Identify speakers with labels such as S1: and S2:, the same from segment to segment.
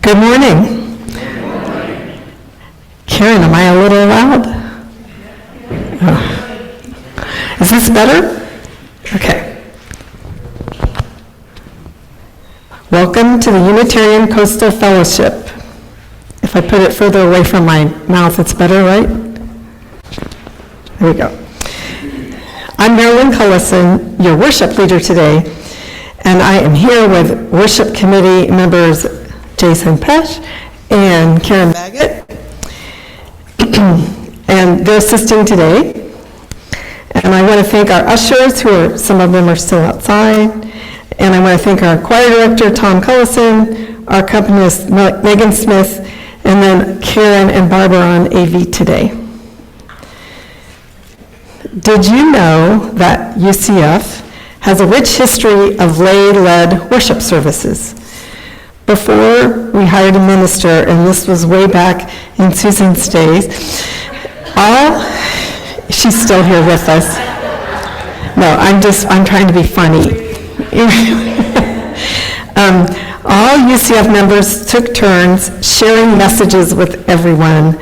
S1: Good morning. Karen, am I a little loud? Oh. Is this better? Okay. Welcome to the Unitarian Coastal Fellowship. If I put it further away from my mouth, it's better, right? There we go. I'm Marilyn Cullison, your worship leader today, and I am here with worship committee members Jason Pesh and Karen Baggett, and they're assisting today. And I want to thank our ushers, some of them are still outside, and I want to thank our choir director, Tom Cullison, our accompanist, Megan Smith, and then Karen and Barbara on AV today. Did you know that UCF has a rich history of lay-led worship services? Before we hired a minister, and this was way back in Susan's days, she's still here with us. No, I'm trying to be funny. All UCF members took turns sharing messages with everyone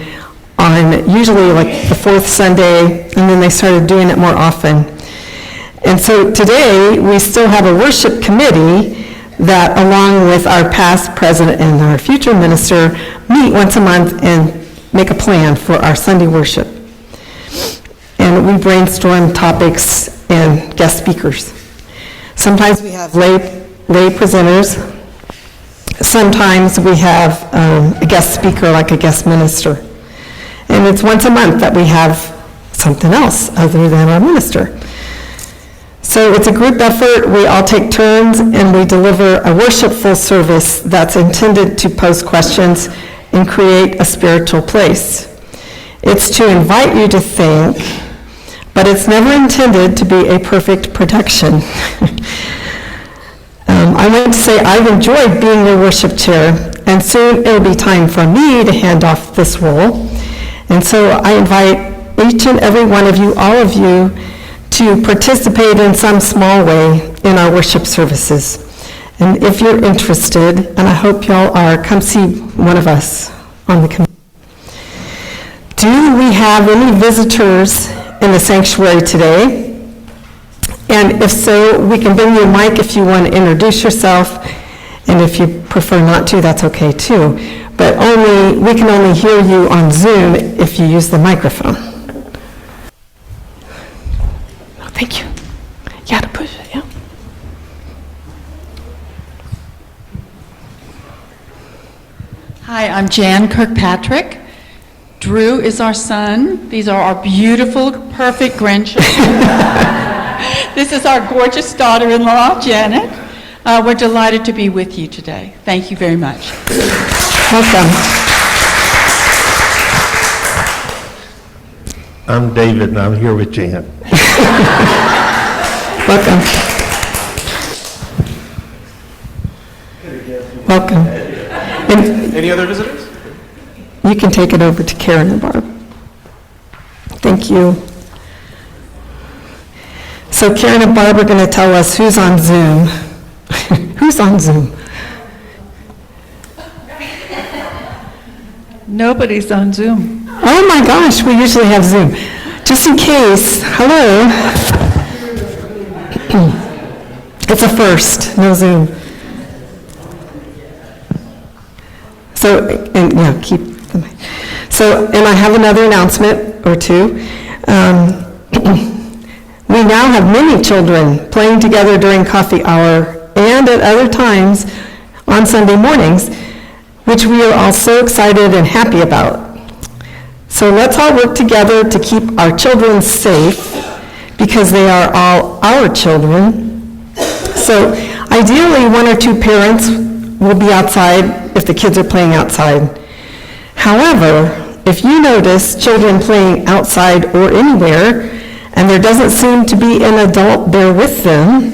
S1: on usually like the fourth Sunday, and then they started doing it more often. And so today, we still have a worship committee that, along with our past president and our future minister, meet once a month and make a plan for our Sunday worship. And we brainstorm topics and guest speakers. Sometimes we have lay presenters. Sometimes we have a guest speaker, like a guest minister. And it's once a month that we have something else other than our minister. So it's a group effort. We all take turns, and we deliver a worshipful service that's intended to pose questions and create a spiritual place. It's to invite you to think, but it's never intended to be a perfect production. I want to say I've enjoyed being your worship chair, and soon it'll be time for me to hand off this role. And so I invite each and every one of you, all of you, to participate in some small way in our worship services. And if you're interested, and I hope y'all are, come see one of us on the committee. Do we have any visitors in the sanctuary today? And if so, we can bring you a mic if you want to introduce yourself, and if you prefer not to, that's okay too. But we can only hear you on Zoom if you use the microphone. Thank you. You got to push it, yeah.
S2: Hi, I'm Jan Kirkpatrick. Drew is our son. These are our beautiful, perfect grandchildren. This is our gorgeous daughter-in-law, Janet. We're delighted to be with you today. Thank you very much.
S1: Welcome.
S3: I'm David, and I'm here with Jan.
S1: Welcome. Welcome.
S4: Any other visitors?
S1: You can take it over to Karen and Barb. Thank you. So Karen and Barb are going to tell us who's on Zoom. Who's on Zoom?
S2: Nobody's on Zoom.
S1: Oh my gosh, we usually have Zoom. Just in case, hello. It's a first, no Zoom. So, and yeah, keep the mic. So, and I have another announcement or two. We now have many children playing together during coffee hour and at other times on Sunday mornings, which we are all so excited and happy about. So let's all work together to keep our children safe, because they are all our children. So ideally, one or two parents will be outside if the kids are playing outside. However, if you notice children playing outside or anywhere, and there doesn't seem to be an adult there with them,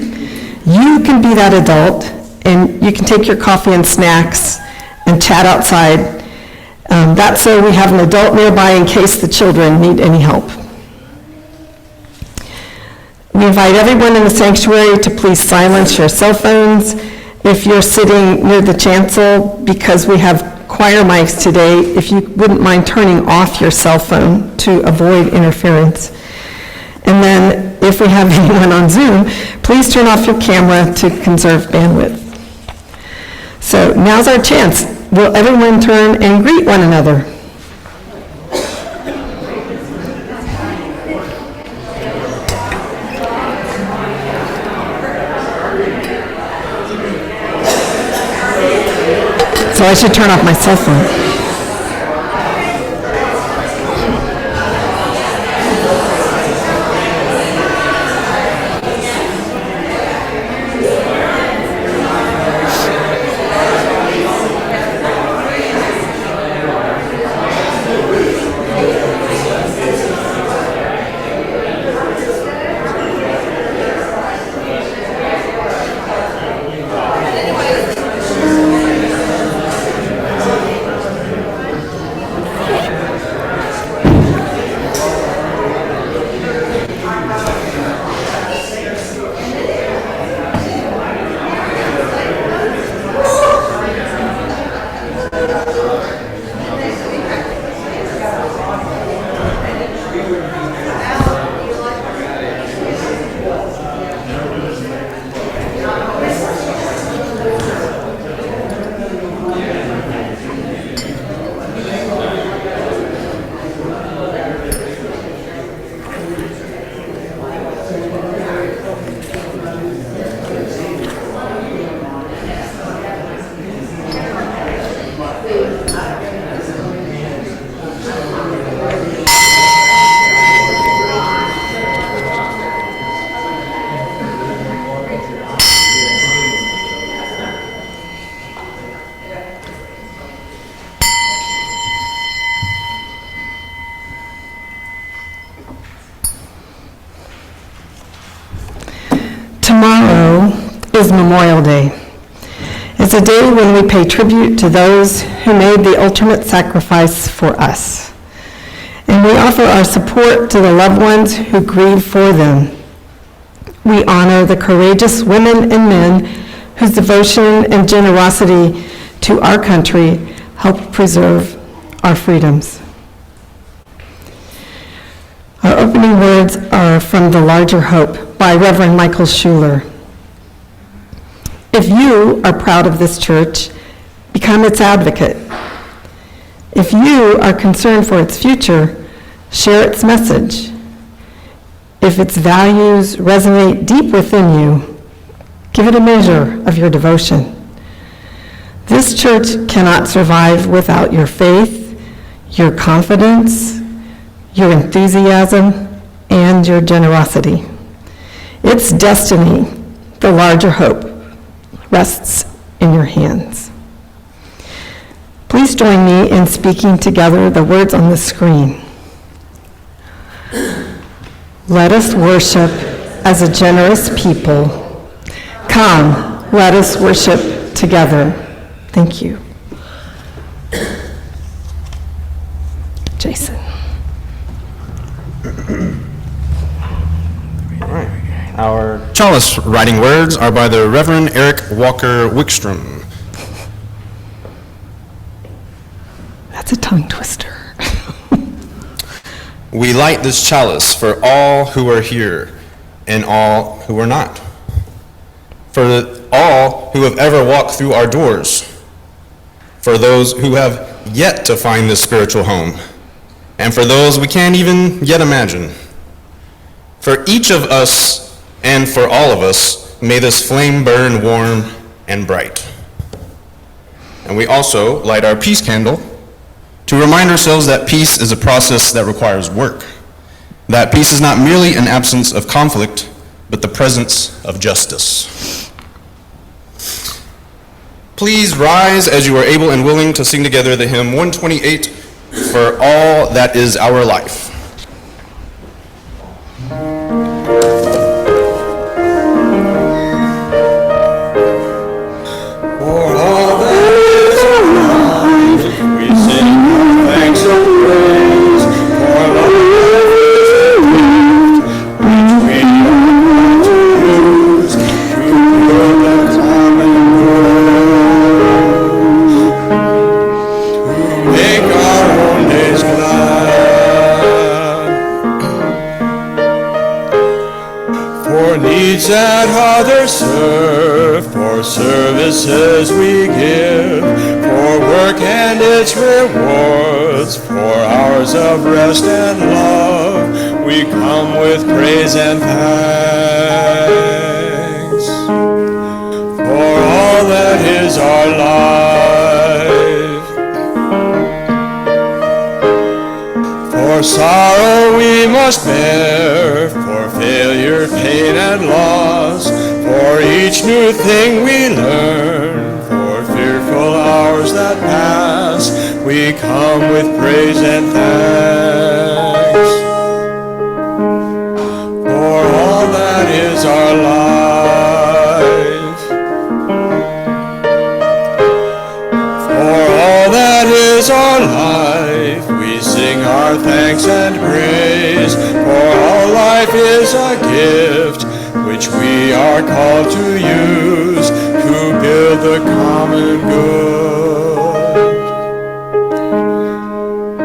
S1: you can be that adult, and you can take your coffee and snacks and chat outside. That's so we have an adult nearby in case the children need any help. We invite everyone in the sanctuary to please silence your cell phones If you're sitting near the chancel, because we have choir mics today, if you wouldn't mind turning off your cell phone to avoid interference. And then if we have anyone on Zoom, please turn off your camera to conserve bandwidth. So now's our chance. Will everyone turn and greet one another? So I should turn off my cell phone. Tomorrow is Memorial Day. It's a day when we pay tribute to those who made the ultimate sacrifice for us. And we offer our support to the loved ones who grieve for them. We honor the courageous women and men whose devotion and generosity to our country helped preserve our freedoms. Our opening words are from The Larger Hope by Reverend Michael Schuler. If you are proud of this church, become its advocate. If you are concerned for its future, share its message. If its values resonate deep within you, give it a measure of your devotion. This church cannot survive without your faith, your confidence, your enthusiasm, and your generosity. Its destiny, the larger hope, rests in your hands. Please join me in speaking together the words on the screen. Let us worship as a generous people. Come, let us worship together. Thank you. Jason.
S5: Our chalice writing words are by the Reverend Eric Walker Wickstrom.
S1: That's a tongue twister.
S5: We light this chalice for all who are here and all who are not. For all who have ever walked through our doors. For those who have yet to find this spiritual home. And for those we can't even yet imagine. For each of us and for all of us, may this flame burn warm and bright. And we also light our peace candle to remind ourselves that peace is a process that requires work. That peace is not merely an absence of conflict, but the presence of justice. Please rise as you are able and willing to sing together the hymn 128, For All That Is Our Life.
S6: Common needs and others serve, for services we give, for work and its rewards, for hours of rest and love, we come with praise and thanks for all that is our life. For sorrow we must bear, for failure, pain, and loss, for each new thing we learn, for fearful hours that pass, we come with praise and thanks for all that is our life. For all that is our life, we sing our thanks and praise, for all life is a gift which we are called to use to build the common good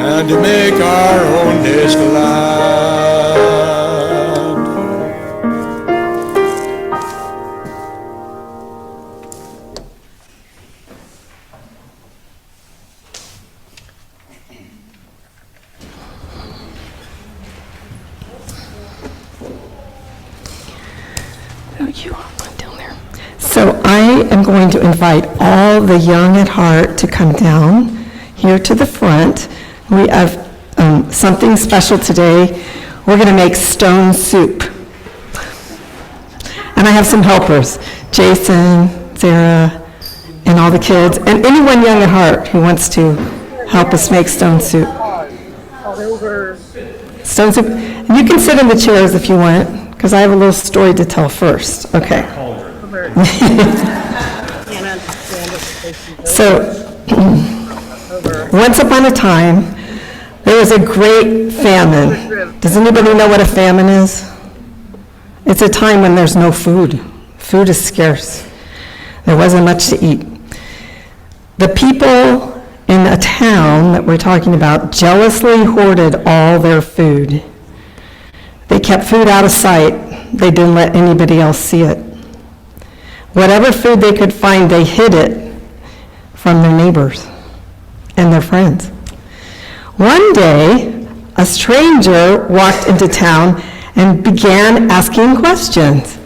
S6: and to make our own days glad.
S1: So I am going to invite all the young at heart to come down here to the front. We have something special today. We're going to make stone soup. And I have some helpers, Jason, Sarah, and all the kids, and anyone young at heart who wants to help us make stone soup. Stone soup. And you can sit in the chairs if you want, because I have a little story to tell first. Okay. So, once upon a time, there was a great famine. Does anybody know what a famine is? It's a time when there's no food. Food is scarce. There wasn't much to eat. The people in a town that we're talking about jealously hoarded all their food. They kept food out of sight. They didn't let anybody else see it. Whatever food they could find, they hid it from their neighbors and their friends. One day, a stranger walked into town and began asking questions.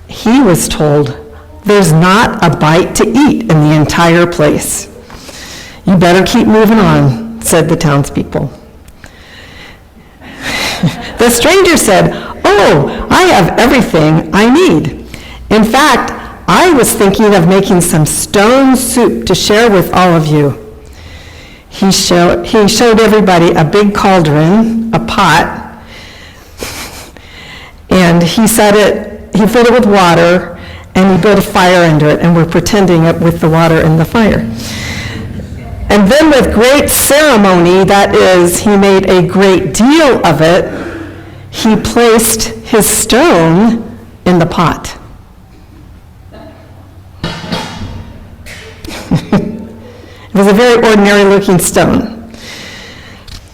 S1: He was told, "There's not a bite to eat in the entire place. You better keep moving on," said the townspeople. The stranger said, "Oh, I have everything I need. In fact, I was thinking of making some stone soup to share with all of you." He showed everybody a big cauldron, a pot, and he filled it with water, and he built a fire under it, and we're pretending it with the water and the fire. And then with great ceremony, that is, he made a great deal of it, he placed his stone in the pot. It was a very ordinary looking stone.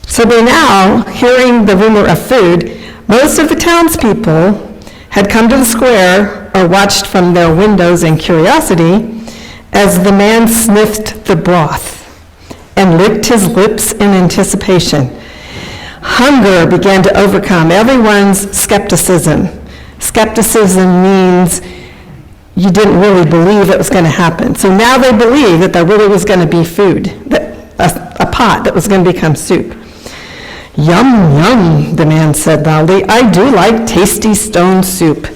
S1: So by now, hearing the rumor of food, most of the townspeople had come to the square or watched from their windows in curiosity as the man sniffed the broth and licked his lips in anticipation. Hunger began to overcome everyone's skepticism. Skepticism means you didn't really believe it was going to happen. So now they believe that there really was going to be food, a pot that was going to become soup. "Yum, yum," the man said loudly. "I do like tasty stone soup.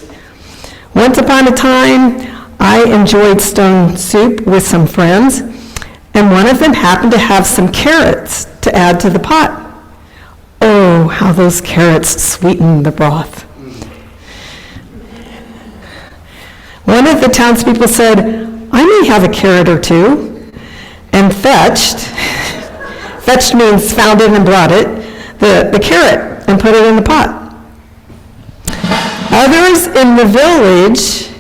S1: Once upon a time, I enjoyed stone soup with some friends, and one of them happened to have some carrots to add to the pot. Oh, how those carrots sweetened the broth." One of the townspeople said, "I may have a carrot or two," and fetched means found it and brought it, the carrot and put it in the pot. Others in the village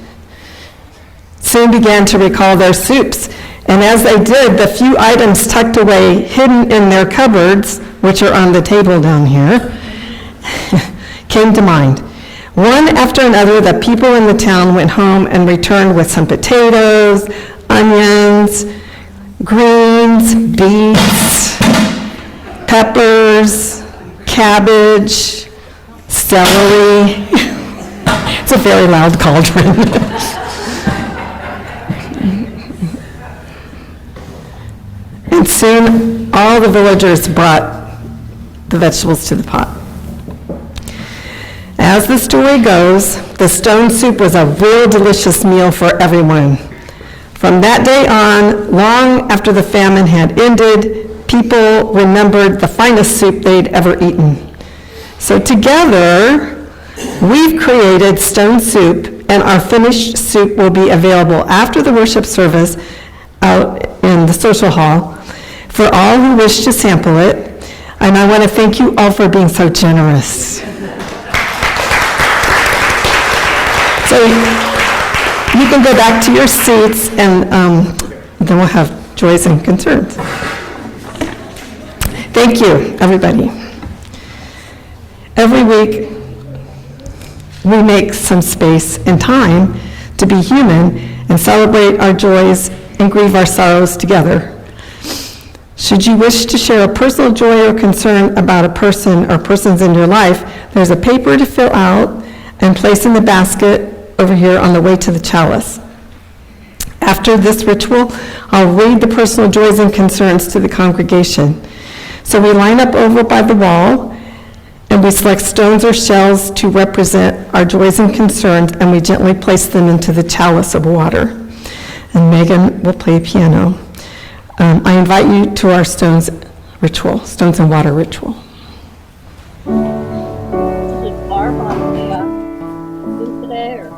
S1: soon began to recall their soups, and as they did, the few items tucked away, hidden in their cupboards, which are on the table down here, came to mind. One after another, the people in the town went home and returned with some potatoes, onions, greens, beets, peppers, cabbage, celery. It's a very loud cauldron. And soon, all the villagers brought the vegetables to the pot. As the story goes, the stone soup was a real delicious meal for everyone. From that day on, long after the famine had ended, people remembered the finest soup they'd ever eaten. So together, we've created stone soup, and our finished soup will be available after the worship service out in the social hall for all who wish to sample it. And I want to thank you all for being so generous. So you can go back to your seats, and then we'll have joys and concerns. Thank you, everybody. Every week, we make some space and time to be human and celebrate our joys and grieve our sorrows together. Should you wish to share a personal joy or concern about a person or persons in your life, there's a paper to fill out and place in the basket over here on the way to the chalice. After this ritual, I'll read the personal joys and concerns to the congregation. So we line up over by the wall, and we select stones or shells to represent our joys and concerns, and we gently place them into the chalice of water. And Megan will play piano. I invite you to our stones and water ritual.
S7: Is Barb on the Zoom today, or?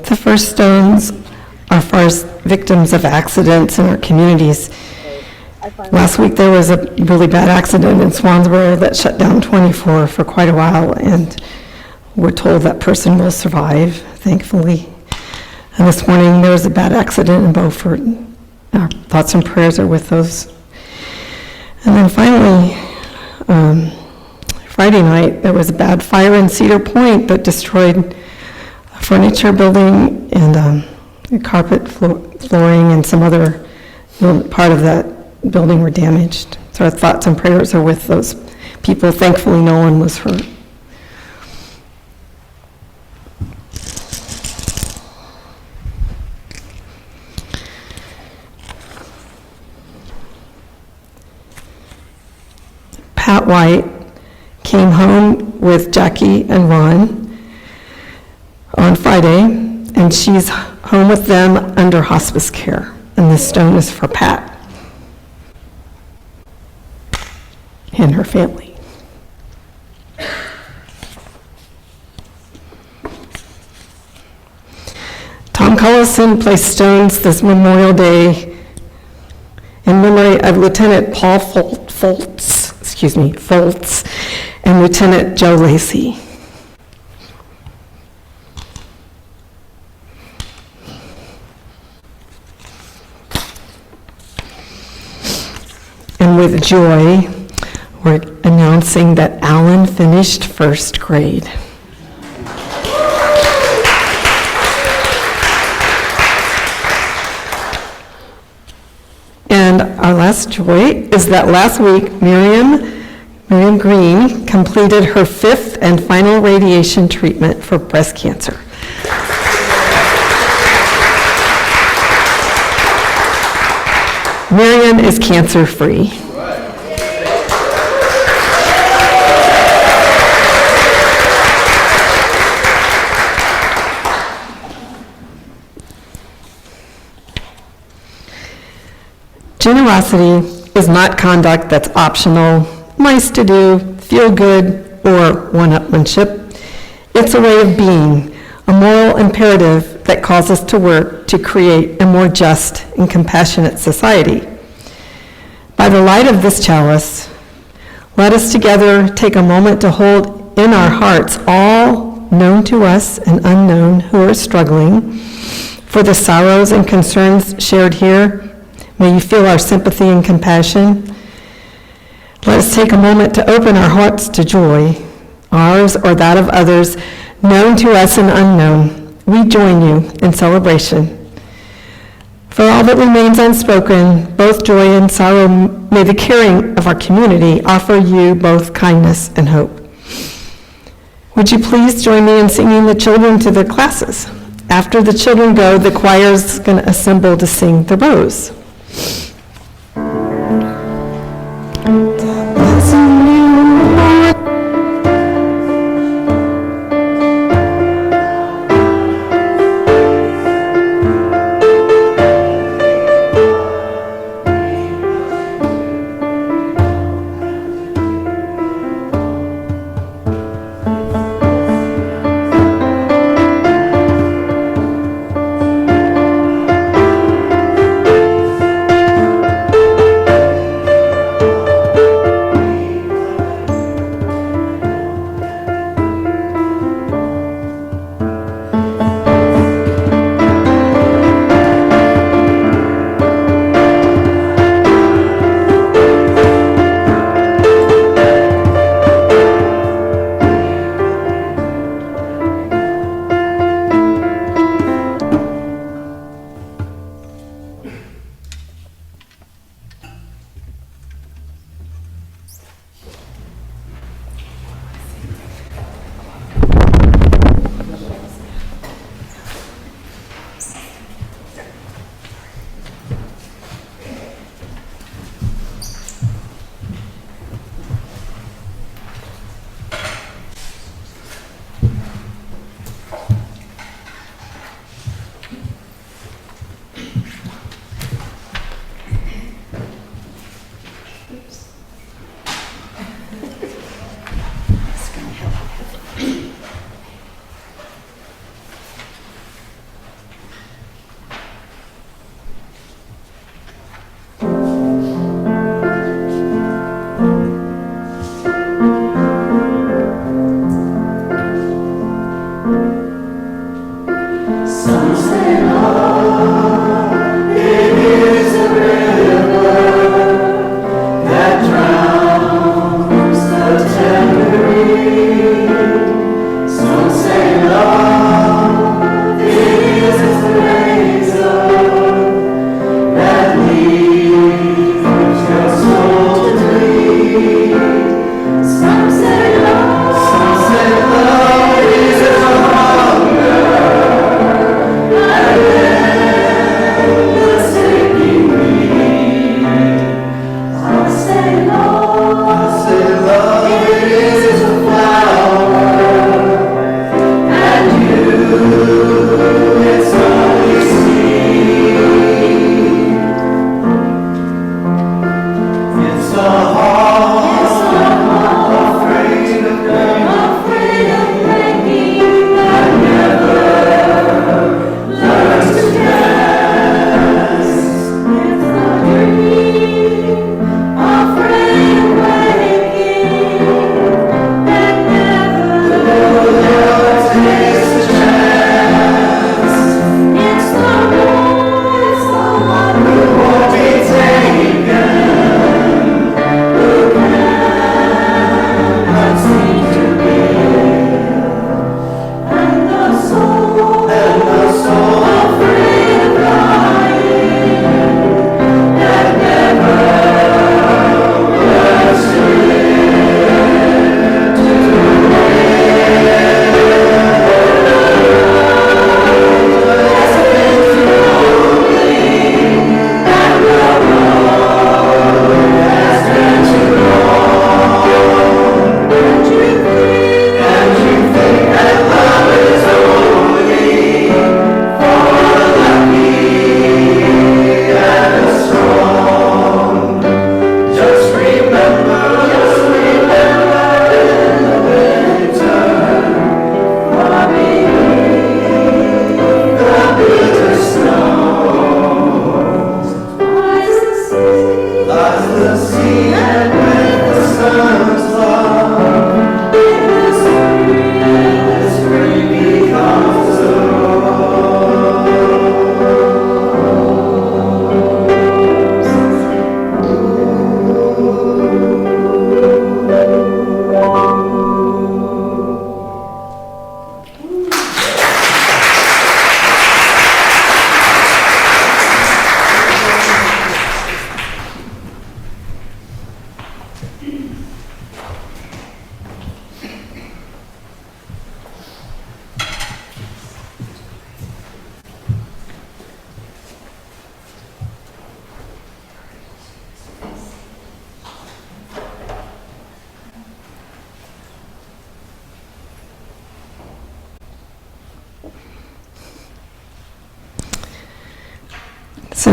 S1: The first stones are for victims of accidents in our communities. Last week, there was a really bad accident in Swansboro that shut down 24 for quite a while, and we're told that person will survive, thankfully. And this morning, there was a bad accident in Beaufort. Our thoughts and prayers are with those. And then finally, Friday night, there was a bad fire in Cedar Point that destroyed a furniture building and carpet flooring and some other part of that building were damaged. So our thoughts and prayers are with those people. Thankfully, no one was hurt. Pat White came home with Jackie and Ron on Friday, and she's home with them under hospice care. And this stone is for Pat and her family. Tom Cullison placed stones this Memorial Day in memory of Lieutenant Paul Foltz and Lieutenant Joe Lacey. And with joy, we're announcing that Alan finished first grade. And our last joy is that last week, Miriam Green completed her 5th and final radiation treatment for breast cancer. Miriam is cancer-free. Generosity is not conduct that's optional, nice to do, feel good, or one-upmanship. It's a way of being, a moral imperative that calls us to work to create a more just and compassionate society. By the light of this chalice, let us together take a moment to hold in our hearts all known to us and unknown who are struggling. For the sorrows and concerns shared here, may you feel our sympathy and compassion. Let us take a moment to open our hearts to joy, ours or that of others, known to us and unknown. We join you in celebration. For all that remains unspoken, both joy and sorrow, may the caring of our community offer you both kindness and hope. Would you please join me in singing the children to their classes? After the children go, the choir's going to assemble to sing the Rose.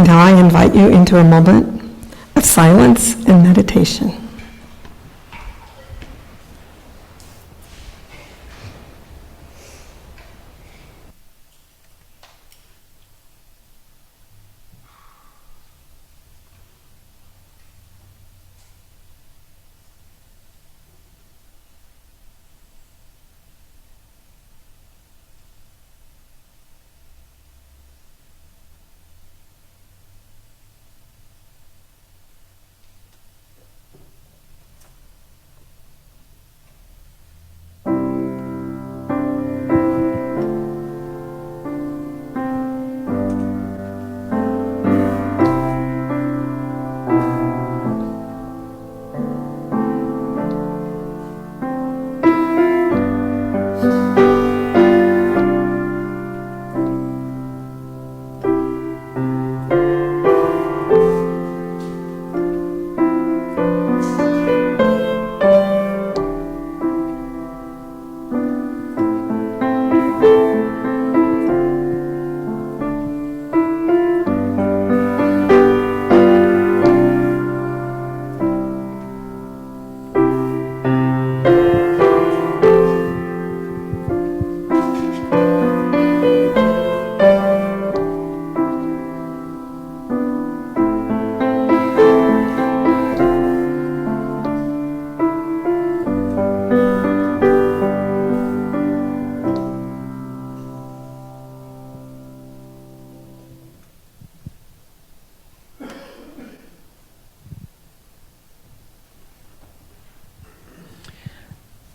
S1: Now I invite you into a moment of silence and meditation.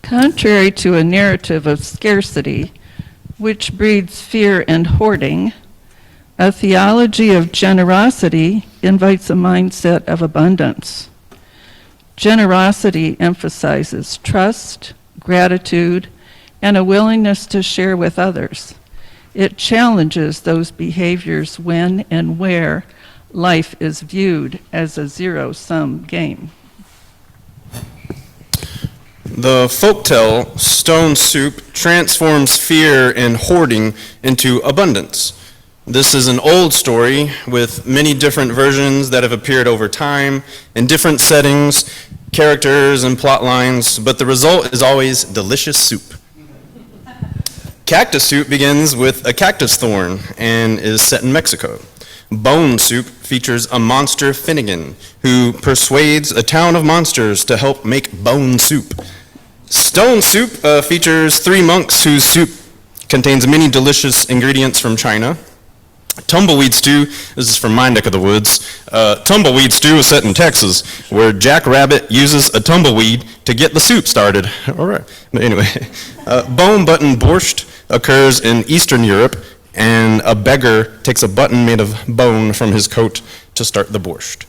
S8: Contrary to a narrative of scarcity, which breeds fear and hoarding, a theology of generosity invites a mindset of abundance. Generosity emphasizes trust, gratitude, and a willingness to share with others. It challenges those behaviors when and where life is viewed as a zero-sum game.
S5: The folktale Stone Soup transforms fear and hoarding into abundance. This is an old story with many different versions that have appeared over time in different settings, characters, and plot lines, but the result is always delicious soup. Cactus soup begins with a cactus thorn and is set in Mexico. Bone soup features a monster Finnegan who persuades a town of monsters to help make bone soup. Stone soup features three monks whose soup contains many delicious ingredients from China. Tumbleweed stew, this is from my neck of the woods. Tumbleweed stew is set in Texas, where Jack Rabbit uses a tumbleweed to get the soup started. All right, but anyway. Bone button borscht occurs in Eastern Europe, and a beggar takes a button made of bone from his coat to start the borscht.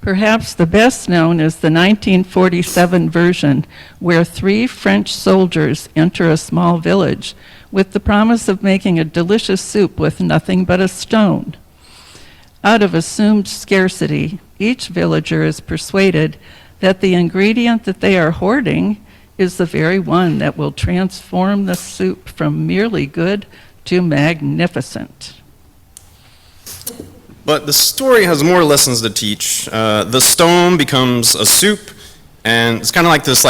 S8: Perhaps the best known is the 1947 version, where three French soldiers enter a small village with the promise of making a delicious soup with nothing but a stone. Out of assumed scarcity, each villager is persuaded that the ingredient that they are hoarding is the very one that will transform the soup from merely good to magnificent.
S5: But the story has more lessons to teach. The stone becomes a soup, and it's kind of like this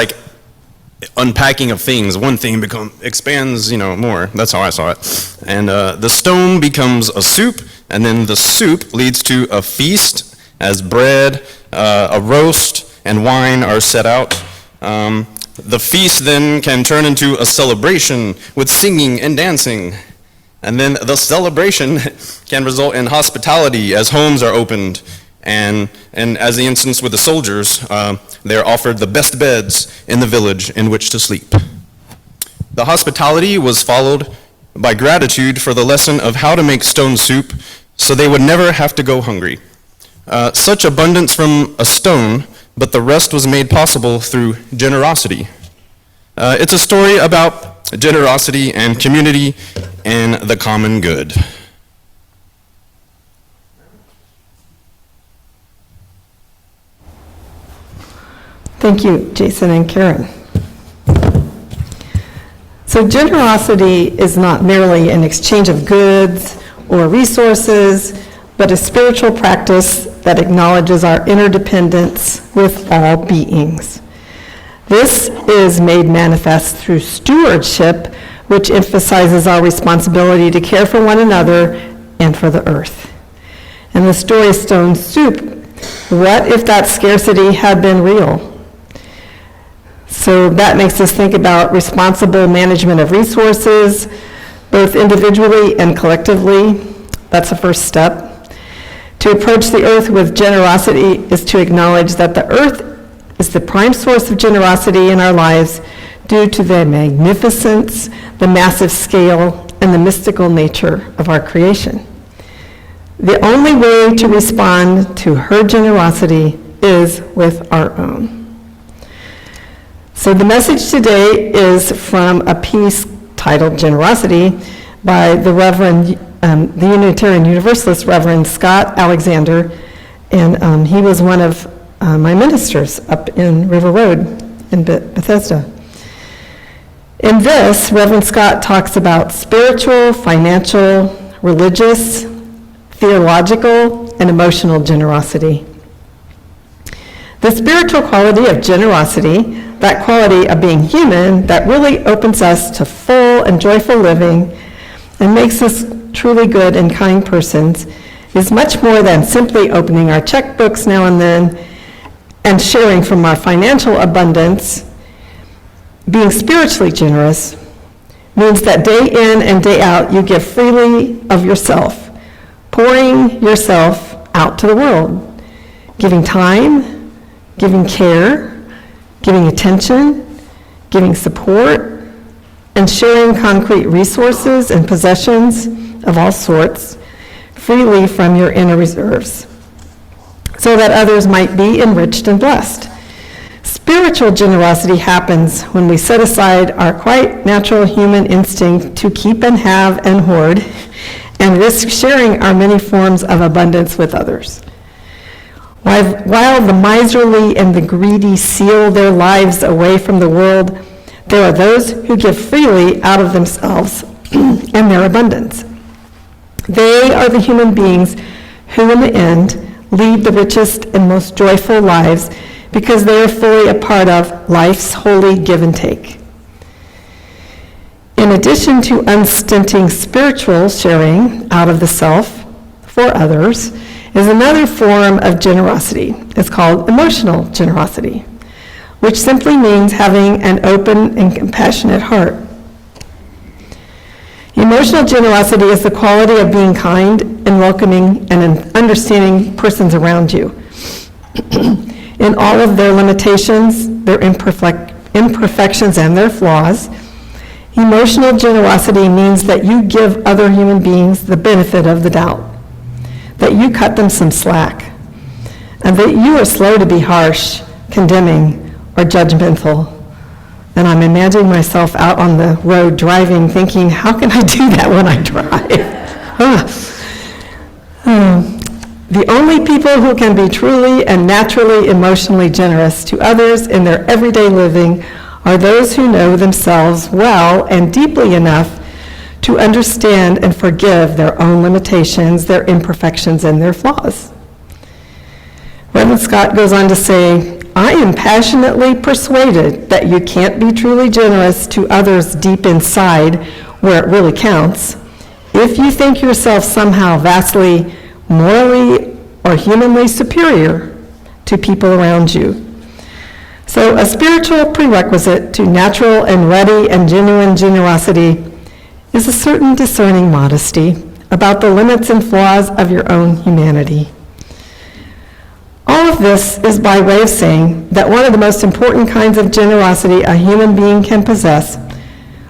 S5: unpacking of things. One thing expands, more. That's how I saw it. And the stone becomes a soup, and then the soup leads to a feast as bread, a roast, and wine are set out. The feast then can turn into a celebration with singing and dancing. And then the celebration can result in hospitality as homes are opened. And as the instance with the soldiers, they are offered the best beds in the village in which to sleep. The hospitality was followed by gratitude for the lesson of how to make stone soup so they would never have to go hungry. Such abundance from a stone, but the rest was made possible through generosity. It's a story about generosity and community and the common good.
S1: Thank you, Jason and Karen. So generosity is not merely an exchange of goods or resources, but a spiritual practice that acknowledges our interdependence with all beings. This is made manifest through stewardship, which emphasizes our responsibility to care for one another and for the earth. In the story Stone Soup, what if that scarcity had been real? So that makes us think about responsible management of resources, both individually and collectively. That's the first step. To approach the earth with generosity is to acknowledge that the earth is the prime source of generosity in our lives due to the magnificence, the massive scale, and the mystical nature of our creation. The only way to respond to her generosity is with our own. So the message today is from a piece titled Generosity by the the Unitarian Universalist Reverend Scott Alexander, and he was one of my ministers up in River Road in Bethesda. In this, Reverend Scott talks about spiritual, financial, religious, theological, and emotional generosity. The spiritual quality of generosity, that quality of being human that really opens us to full and joyful living and makes us truly good and kind persons, is much more than simply opening our checkbooks now and then and sharing from our financial abundance. Being spiritually generous means that day in and day out you give freely of yourself, pouring yourself out to the world, giving time, giving care, giving attention, giving support, and sharing concrete resources and possessions of all sorts freely from your inner reserves, so that others might be enriched and blessed. Spiritual generosity happens when we set aside our quite natural human instinct to keep and have and hoard, and risk sharing our many forms of abundance with others. While the miserly and the greedy seal their lives away from the world, there are those who give freely out of themselves and their abundance. They are the human beings who, in the end, lead the richest and most joyful lives because they are fully a part of life's holy give and take. In addition to unstinting spiritual sharing out of the self for others, is another form of generosity. It's called emotional generosity, which simply means having an open and compassionate heart. Emotional generosity is the quality of being kind and welcoming and understanding persons around you. In all of their limitations, their imperfections, and their flaws, emotional generosity means that you give other human beings the benefit of the doubt, that you cut them some slack, and that you are slow to be harsh, condemning, or judgmental. And I'm imagining myself out on the road driving, thinking, how can I do that when I drive? The only people who can be truly and naturally emotionally generous to others in their everyday living are those who know themselves well and deeply enough to understand and forgive their own limitations, their imperfections, and their flaws. Reverend Scott goes on to say, I am passionately persuaded that you can't be truly generous to others deep inside, where it really counts, if you think yourself somehow vastly, morally, or humanly superior to people around you. So a spiritual prerequisite to natural and ready and genuine generosity is a certain discerning modesty about the limits and flaws of your own humanity. All of this is by way of saying that one of the most important kinds of generosity a human being can possess,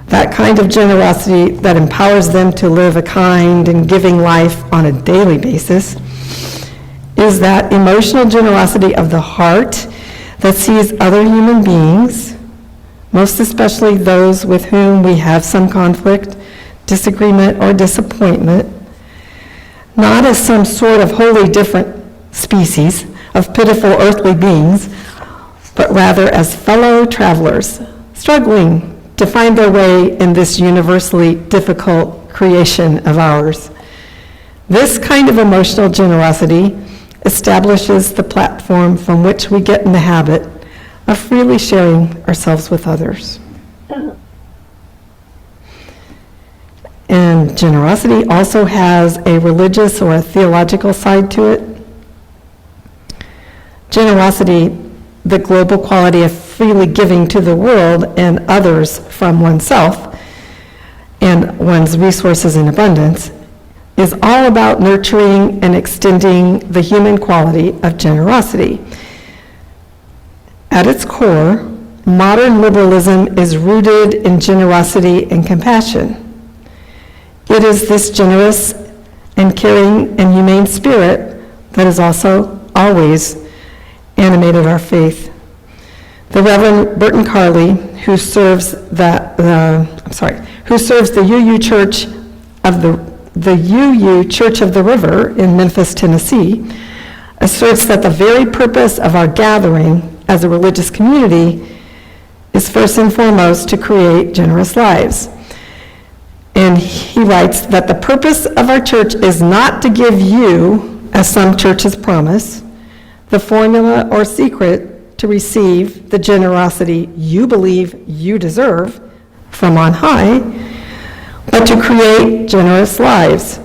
S1: that kind of generosity that empowers them to live a kind and giving life on a daily basis, is that emotional generosity of the heart that sees other human beings, most especially those with whom we have some conflict, disagreement, or disappointment, not as some sort of wholly different species of pitiful earthly beings, but rather as fellow travelers, struggling to find their way in this universally difficult creation of ours. This kind of emotional generosity establishes the platform from which we get in the habit of freely sharing ourselves with others. And generosity also has a religious or a theological side to it. Generosity, the global quality of freely giving to the world and others from oneself and one's resources in abundance, is all about nurturing and extending the human quality of generosity. At its core, modern liberalism is rooted in generosity and compassion. It is this generous and caring and humane spirit that has also always animated our faith. The Reverend Burton Carley, who serves the UU Church of the UU Church of the River in Memphis, Tennessee, asserts that the very purpose of our gathering as a religious community is first and foremost to create generous lives. And he writes that the purpose of our church is not to give you, as some churches promise, the formula or secret to receive the generosity you believe you deserve from on high, but to create generous lives.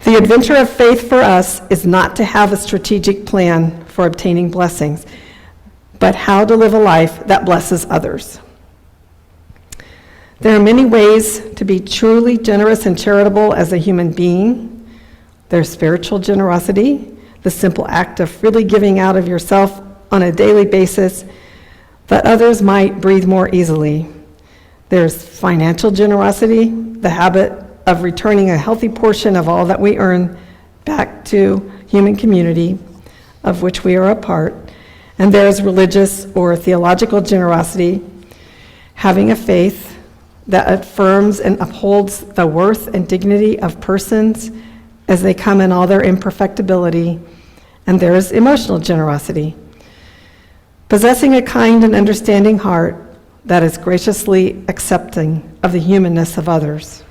S1: The adventure of faith for us is not to have a strategic plan for obtaining blessings, but how to live a life that blesses others. There are many ways to be truly generous and charitable as a human being. There's spiritual generosity, the simple act of freely giving out of yourself on a daily basis that others might breathe more easily. There's financial generosity, the habit of returning a healthy portion of all that we earn back to human community of which we are a part. And there's religious or theological generosity, having a faith that affirms and upholds the worth and dignity of persons as they come in all their imperfectibility. And there is emotional generosity, possessing a kind and understanding heart that is graciously accepting of the humanness of others.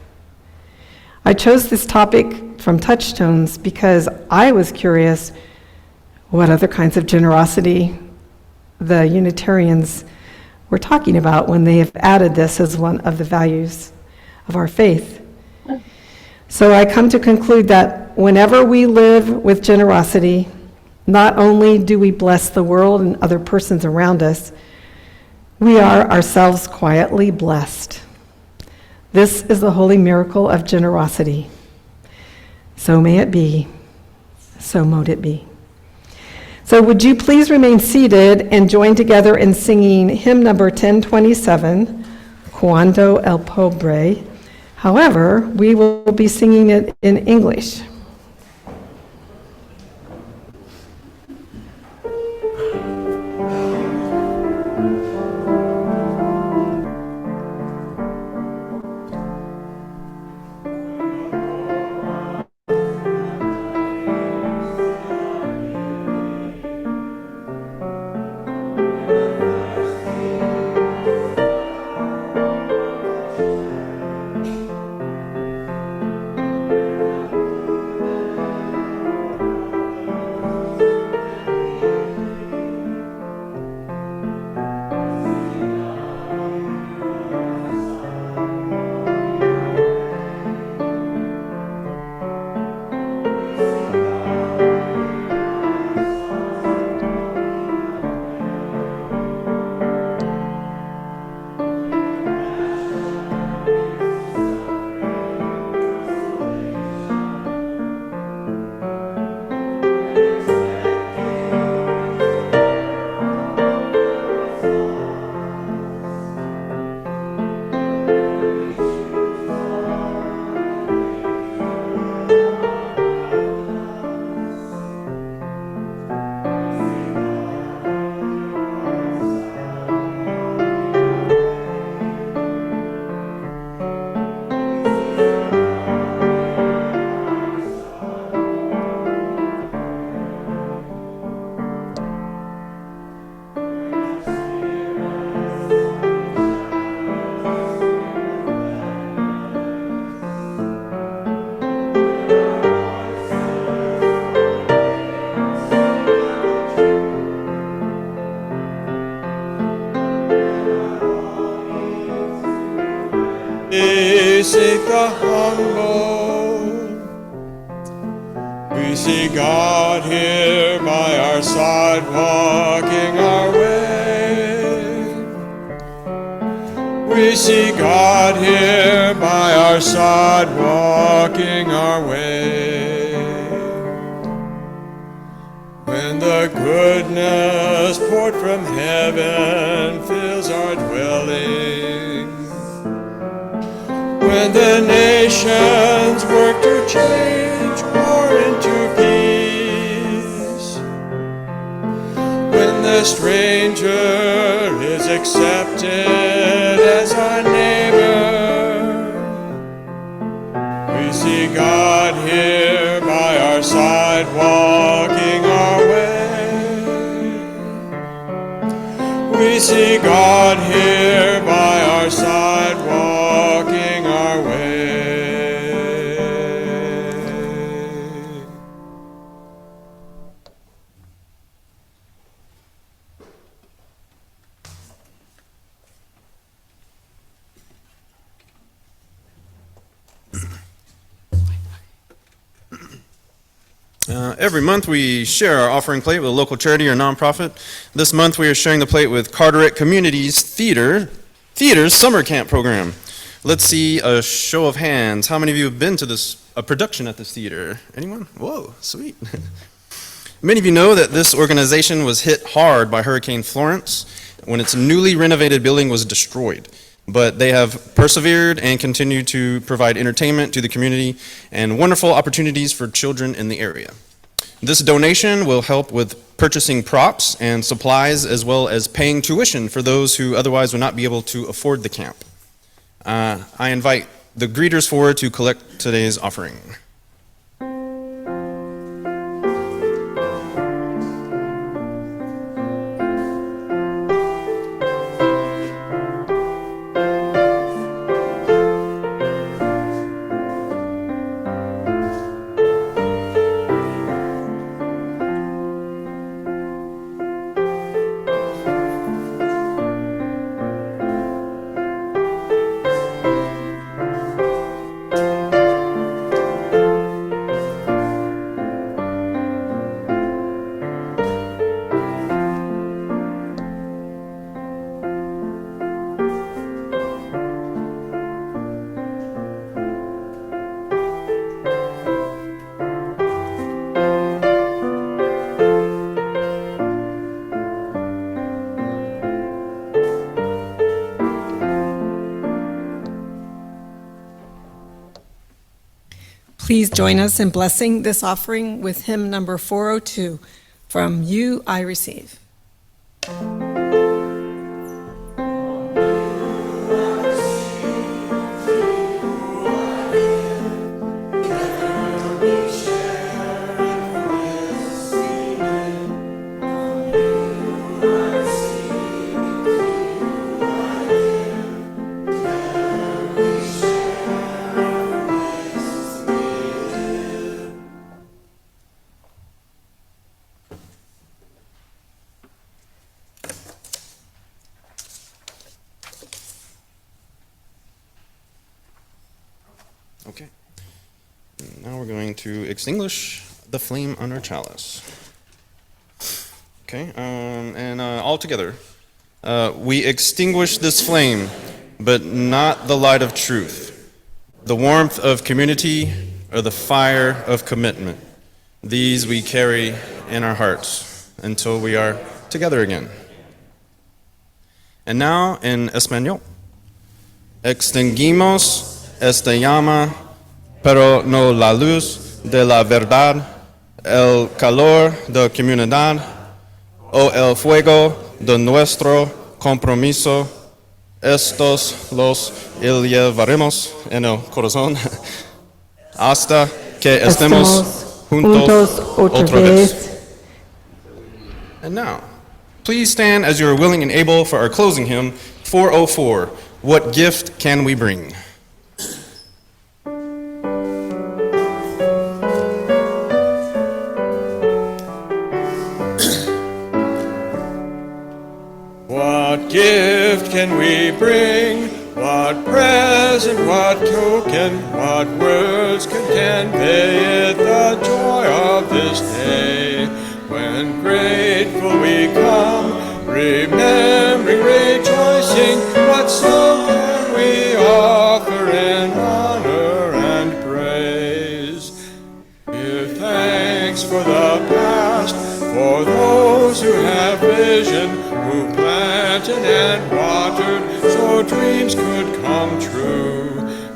S1: I chose this topic from Touchstones because I was curious what other kinds of generosity the Unitarians were talking about when they have added this as one of the values of our faith. So I come to conclude that whenever we live with generosity, not only do we bless the world and other persons around us, we are ourselves quietly blessed. This is the holy miracle of generosity. So may it be, so mote it be. So would you please remain seated and join together in singing hymn number 1027, Cuando el Pobre. However, we will be singing it in English.
S6: here by our side, walking our way. We see God here by our side, walking our way. When the goodness poured from heaven fills our dwelling, when the nations work to change war into peace, when the stranger is accepted as our neighbor, we see God here by our side, walking our way. We see God here by our side, walking our way.
S5: Every month we share our offering plate with a local charity or nonprofit. This month we are sharing the plate with Carteret Communities Theater's summer camp program. Let's see a show of hands. How many of you have been to a production at this theater? Anyone? Whoa, sweet. Many of you know that this organization was hit hard by Hurricane Florence when its newly renovated building was destroyed. But they have persevered and continue to provide entertainment to the community and wonderful opportunities for children in the area. This donation will help with purchasing props and supplies, as well as paying tuition for those who otherwise would not be able to afford the camp. I invite the greeters forward to collect today's offering.
S1: Please join us in blessing this offering with hymn number 402, From You I Receive.
S5: Okay. Now we're going to extinguish the flame on our chalice. Okay, and all together. We extinguish this flame, but not the light of truth, the warmth of community, or the fire of commitment. These we carry in our hearts until we are together again. And now in Español. Extinguimos esta llama, pero no la luz de la verdad, el calor de comunidad, o el fuego de nuestro compromiso. Estos los llevaremos en el corazón hasta que estemos juntos otra vez. And now, please stand as you are willing and able for our closing hymn, 404, What Gift Can We Bring?
S6: What gift can we bring? What present, what token, what words can convey it, the joy of this day? when grateful we come, remembering, rejoicing, what song can we offer in honor and praise? Give thanks for the past, for those who have vision, who planted and watered so dreams could come true.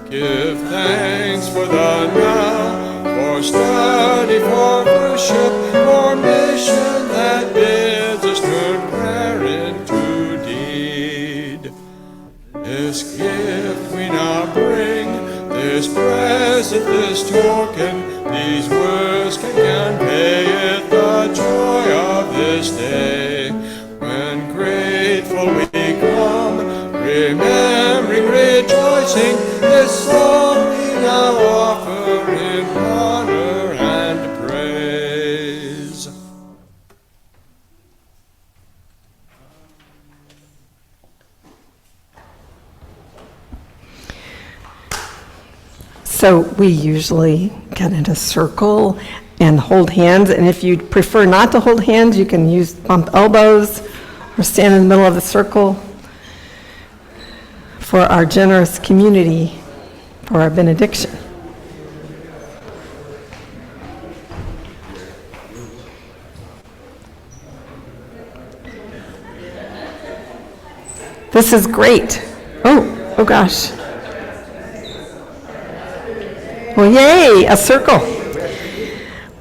S6: Give thanks for the now, for study, for worship, for mission that bids us turn prayer into deed. This gift we now bring, this present, this token, these words can pay it the joy of this day. When grateful we come, remembering, rejoicing, this song we now offer in honor and praise.
S1: So we usually get in a circle and hold hands, and if you prefer not to hold hands, you can use bump elbows or stand in the middle of the circle for our generous community, for our benediction. This is great. Oh gosh. Well, yay, a circle.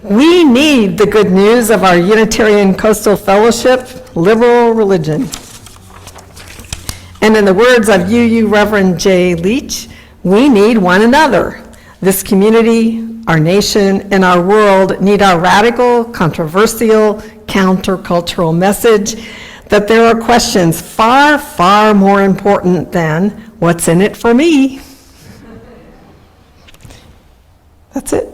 S1: We need the good news of our Unitarian Coastal Fellowship, liberal religion. And in the words of UU Reverend J. Leach, we need one another. This community, our nation, and our world need our radical, controversial, countercultural message that there are questions far, far more important than what's in it for me. That's it.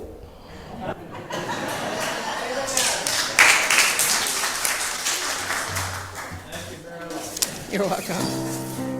S1: You're welcome.